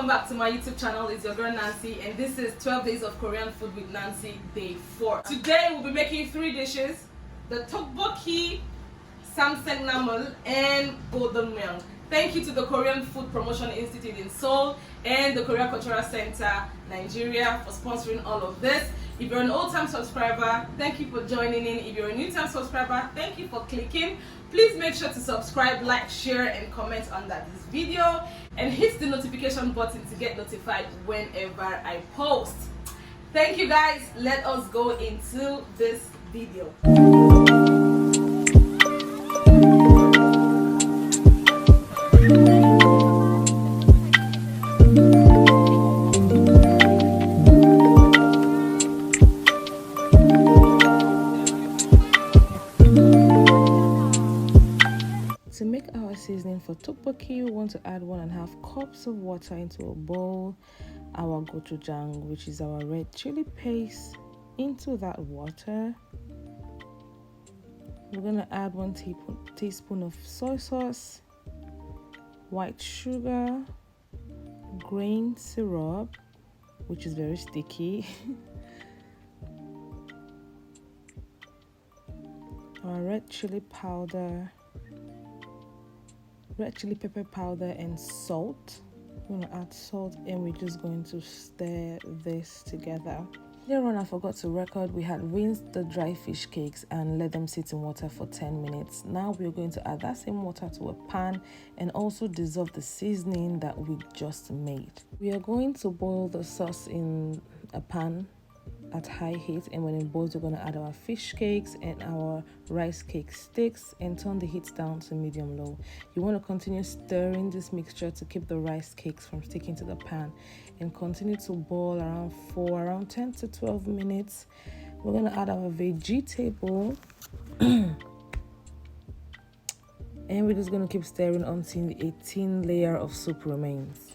welcome back to my YouTube channel. It's your girl Nancy, and this is 12 Days of Korean Food with Nancy, day 4. Today we'll be making 3 dishes: the Tteokboki, Samsaeknamil, and Goldongmyeon. Thank you to the Korean Food Promotion Institute in Seoul and the Korea Cultural Center, Nigeria, for sponsoring all of this. If you're an old-time subscriber, thank you for joining in. If you're a new-time subscriber, thank you for clicking. Please make sure to subscribe, like, share, and comment under this video, and hit the notification button to get notified whenever I post. Thank you guys. Let us go into this video. To make our seasoning for tteokboki, we want to add 1.5 cups of water into a bowl, our gochujang, which is our red chili paste, into that water. We're going to add 1 teaspoon of soy sauce, white sugar, grain syrup, which is very sticky, our red chili powder, red chili pepper powder, and salt. We're going to add salt, and we're just going to stir this together. Later on, I forgot to record, we had rinsed the dry fish cakes and let them sit in water for 10 minutes. Now we're going to add that same water to a pan and also dissolve the seasoning that we just made. We are going to boil the sauce in a pan at high heat, and when it boils, we're going to add our fish cakes and our rice cake sticks and turn the heat down to medium low. You want to continue stirring this mixture to keep the rice cakes from sticking to the pan, and continue to boil around 10 to 12 minutes. We're going to add our vegetable and we're just going to keep stirring until the 18 layer of soup remains.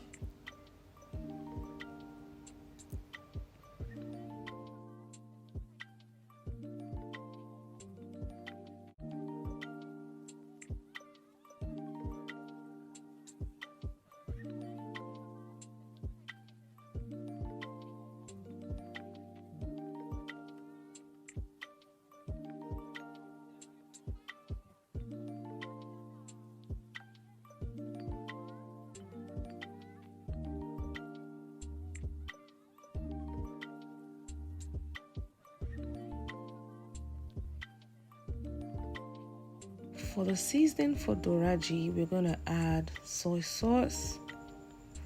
For the seasoning for doraji, we're going to add soy sauce.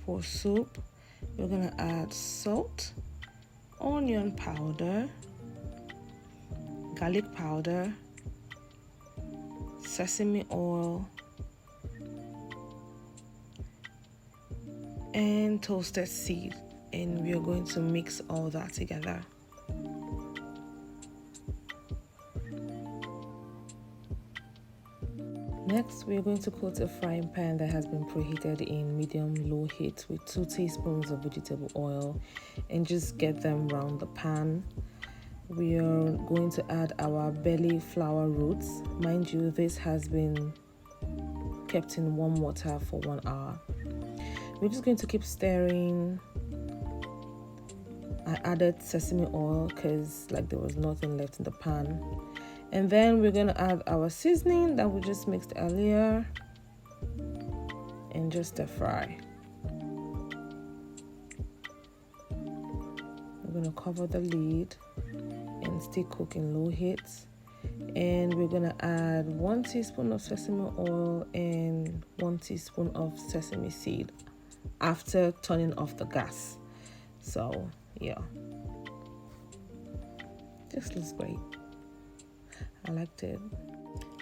For soup, we're going to add salt, onion powder, garlic powder, sesame oil, and toasted seed, and we are going to mix all that together. Next, we're going to coat a frying pan that has been preheated in medium-low heat with 2 teaspoons of vegetable oil, and just get them around the pan. We are going to add our belly flour roots. Mind you, this has been kept in warm water for 1 hour. We're just going to keep stirring. I added sesame oil because there was nothing left in the pan. And then we're going to add our seasoning that we just mixed earlier and just stir fry. We're going to cover the lid and still cook in low heat. And we're going to add 1 teaspoon of sesame oil and 1 teaspoon of sesame seed after turning off the gas. So, yeah. This looks great. I liked it.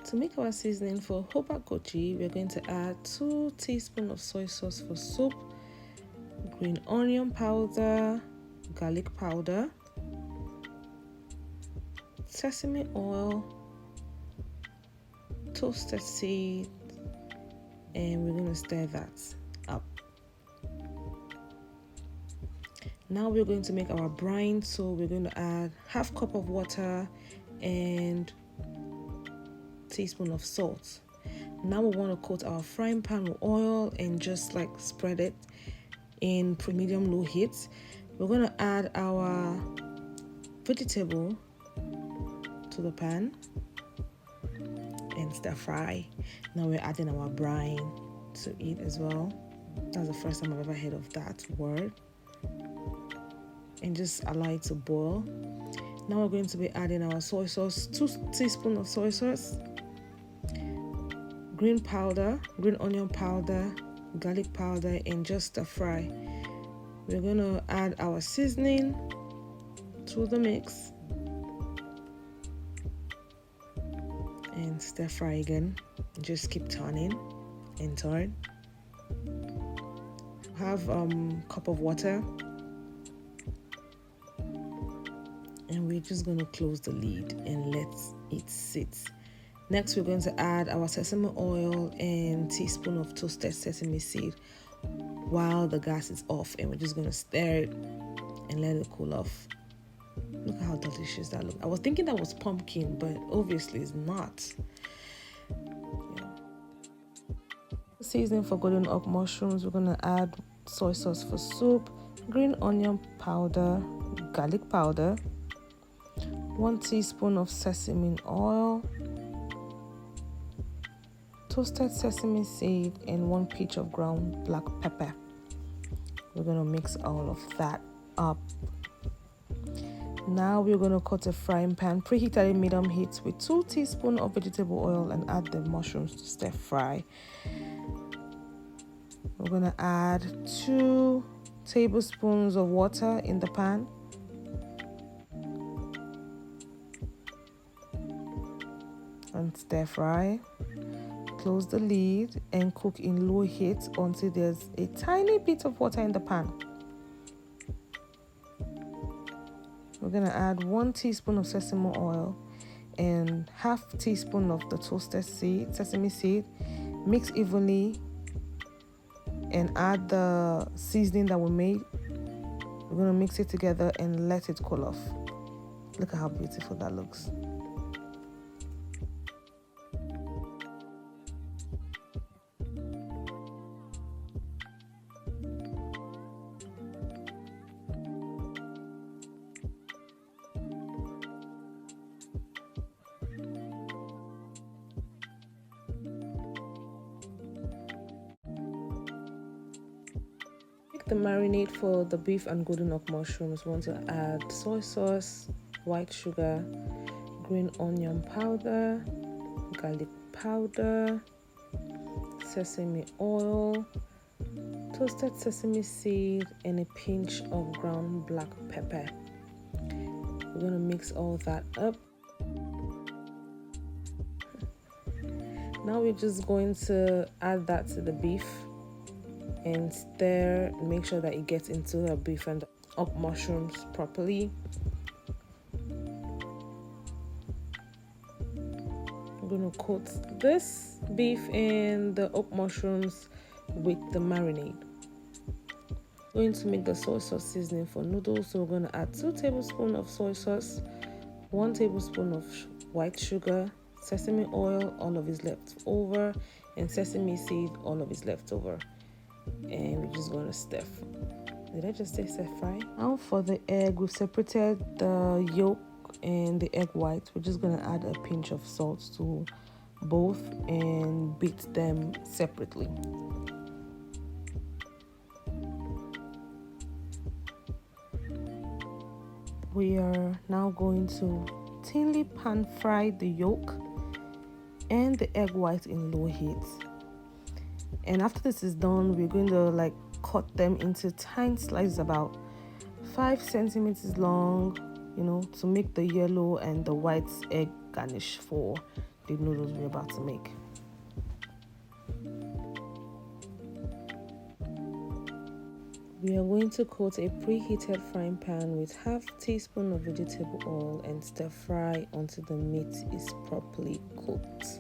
To make our seasoning for hobakochi, we're going to add 2 teaspoons of soy sauce for soup, green onion powder, garlic powder, sesame oil, toasted seed, and we're going to stir that up. Now we're going to make our brine, so we're going to add 1/2 cup of water and teaspoon of salt. Now we want to coat our frying pan with oil and just spread it in medium low heat. We're going to add our vegetable to the pan and stir fry. Now we're adding our brine to it as well. That's the first time I've ever heard of that word. And just allow it to boil. Now we're going to be adding our soy sauce, 2 teaspoons of soy sauce, green onion powder, garlic powder, and just stir fry. We're going to add our seasoning to the mix and stir fry again. Just keep turning and turn. Have a cup of water, and we're just going to close the lid and let it sit. Next, we're going to add our sesame oil and teaspoon of toasted sesame seed while the gas is off, and we're just going to stir it and let it cool off. Look at how delicious that looks. I was thinking that was pumpkin, but obviously it's not. Yeah. Seasoning for golden oak mushrooms, we're going to add soy sauce for soup, green onion powder, garlic powder, 1 teaspoon of sesame oil, toasted sesame seed, and 1 pinch of ground black pepper. We're going to mix all of that up. Now we're going to cut a frying pan preheated at medium heat with 2 teaspoons of vegetable oil and add the mushrooms to stir fry. We're going to add 2 tablespoons of water in the pan. And stir fry. Close the lid and cook in low heat until there's a tiny bit of water in the pan. We're going to add 1 teaspoon of sesame oil and half teaspoon of the toasted sesame seed. Mix evenly and add the seasoning that we made. We're going to mix it together and let it cool off. Look at how beautiful that looks. The marinade for the beef and golden oak mushrooms. We want to add soy sauce, white sugar, green onion powder, garlic powder, sesame oil, toasted sesame seed, and a pinch of ground black pepper. We're going to mix all that up. Now we're just going to add that to the beef and stir, make sure that it gets into the beef and the oak mushrooms properly. I'm going to coat this beef and the oak mushrooms with the marinade. Going to make the soy sauce seasoning for noodles, so we're going to add 2 tablespoons of soy sauce, 1 tablespoon of white sugar, sesame oil, all of it left over, and sesame seed, all of it left over. And we're just going to stir. Did I just say stir fry? Now for the egg, we've separated the yolk and the egg white. We're just going to add a pinch of salt to both and beat them separately. We are now going to thinly pan fry the yolk and the egg white in low heat. And after this is done, we're going to cut them into tiny slices about 5 centimeters long, to make the yellow and the white egg garnish for the noodles we're about to make. We are going to coat a preheated frying pan with half teaspoon of vegetable oil and stir fry until the meat is properly cooked.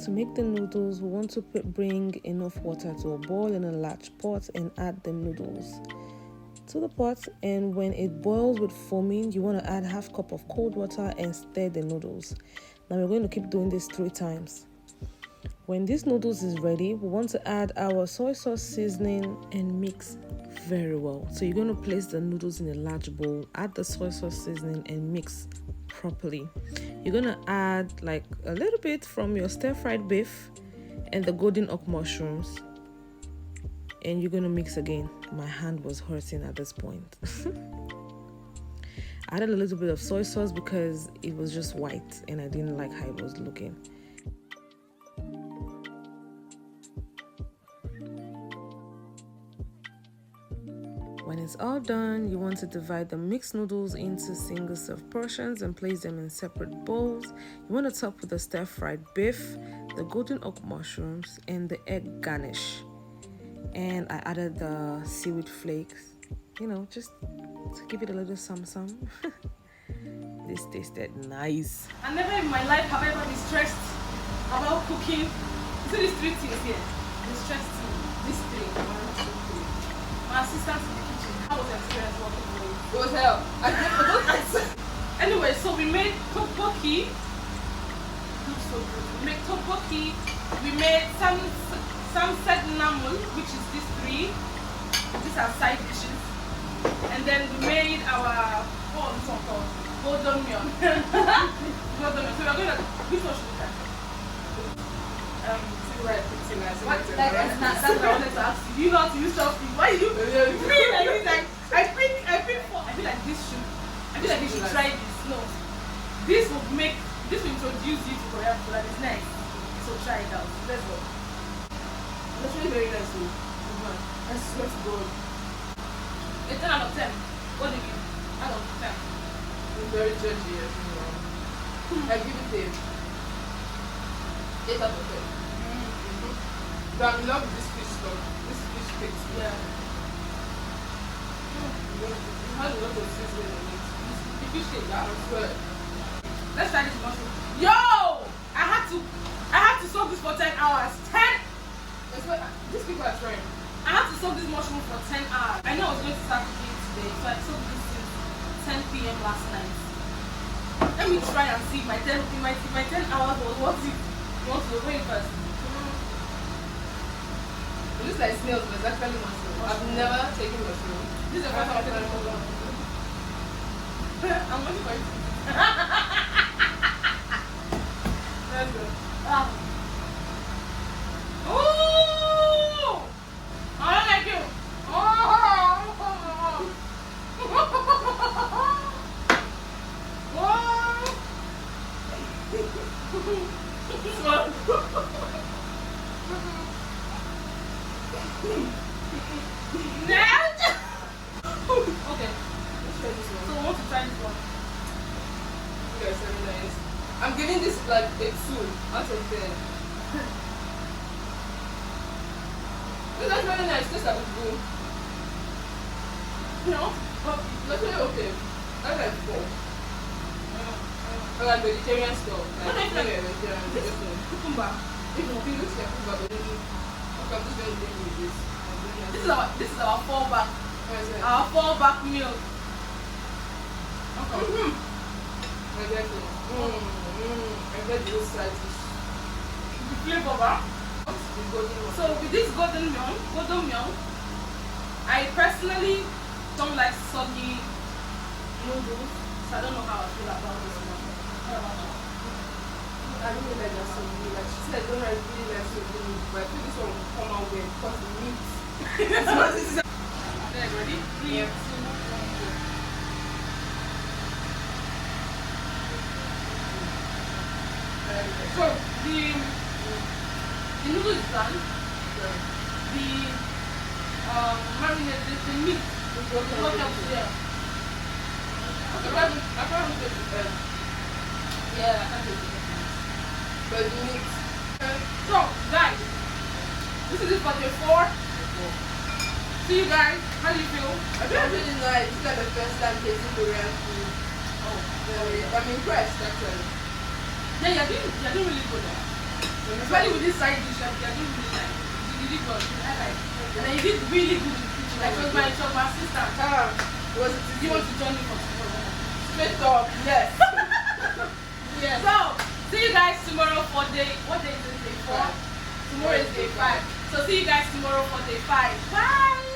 To make the noodles, we want to bring enough water to a boil in a large pot and add the noodles to the pot. And when it boils with foaming, you want to add half cup of cold water and stir the noodles. Now we're going to keep doing this 3 times. When this noodles is ready, we want to add our soy sauce seasoning and mix very well. So you're going to place the noodles in a large bowl, add the soy sauce seasoning and mix properly. You're going to add like a little bit from your stir-fried beef and the golden oak mushrooms, and you're going to mix again. My hand was hurting at this point. I added a little bit of soy sauce because it was just white and I didn't like how it was looking. When it's all done, you want to divide the mixed noodles into single serve portions and place them in separate bowls. You want to top with the stir-fried beef, the golden oak mushrooms, and the egg garnish. And I added the seaweed flakes, you know, just to give it a little some. This tasted nice. And never in my life have I ever been stressed about cooking. You see these 3 things here? The stress thing, these 3. My assistant in the kitchen. How was the experience working for you? It was hell. I don't answer. Anyway, so we made tteokboki. Looks so good. We made tteokboki. We made Samsaeknamil, which is these 3. These are side dishes. And then we made our this one called Goldongmyeon. Goldongmyeon. So we're going to which one should we try? That's what I wanted to ask you. You know how to use chopsticks. Why you feel like this? Like I feel like this should. I feel like you should try this. No, this will introduce you to Korean food. That is nice. So try it out. Let's go. That's really very nice. I swear to God. A 10 out of 10. What do you give? Out of 10. I'm very judgy, as you know. I give it 8 out of 10. But I love this fish stuff. This fish cakes. Yeah. It has a lot of seasoning in it. The fish cake, I swear. let's try this mushroom. Yo! I had to soak this for 10 hours. 10! That's what these people are trying. I had to soak this mushroom for 10 hours. I know I was going to start cooking today, so I soaked this since 10 p.m. last night. Let me try and see if my 10 hours was worth it. You want to wait first? It looks like snails, but it's actually mushroom. I've never taken mushroom. This is the first time I've taken mushroom. I'm waiting for it. Let's go. Oh! I don't like you. Okay. Let's try this one. So I want to try this one. Okay, very nice. I'm giving this like a 2 out of 10. This is very nice. This is good. No? That's really okay. I like 4. I like vegetarian stuff. What do you think? Vegetarian. Cucumber. It looks like cucumber, but then I'm just going to do with this. This is our fallback. Our fallback meal. Okay. I get it. I get this side dish. The flavor, huh? The golden one. So with this Goldongmyeon, I personally don't like soggy noodles. So I don't know how I feel about this one. How about you? I don't really like that so good. Like she said, I don't really like so good, but I think this one will come out well because the meat. Okay, ready? 3, 2, 1, go. So the noodle is done. The marinade, the meat, what else there? I probably take the best. Yeah, I can do it. But the meat. So guys, this is it for day 4. See you guys. How do you feel? I feel really nice. This is like the first time tasting Korean food. Oh, I'm impressed actually. yeah, you're doing really good. Especially with this side dish, you're doing really nice. You did good. I like. And then you did really good in the kitchen. Like my assistant. Was it You want to join me for tomorrow? straight up? Yes. Yeah. So see you for day, what day is this, day 4? Tomorrow is day 5. So see you guys tomorrow for day 5. Bye!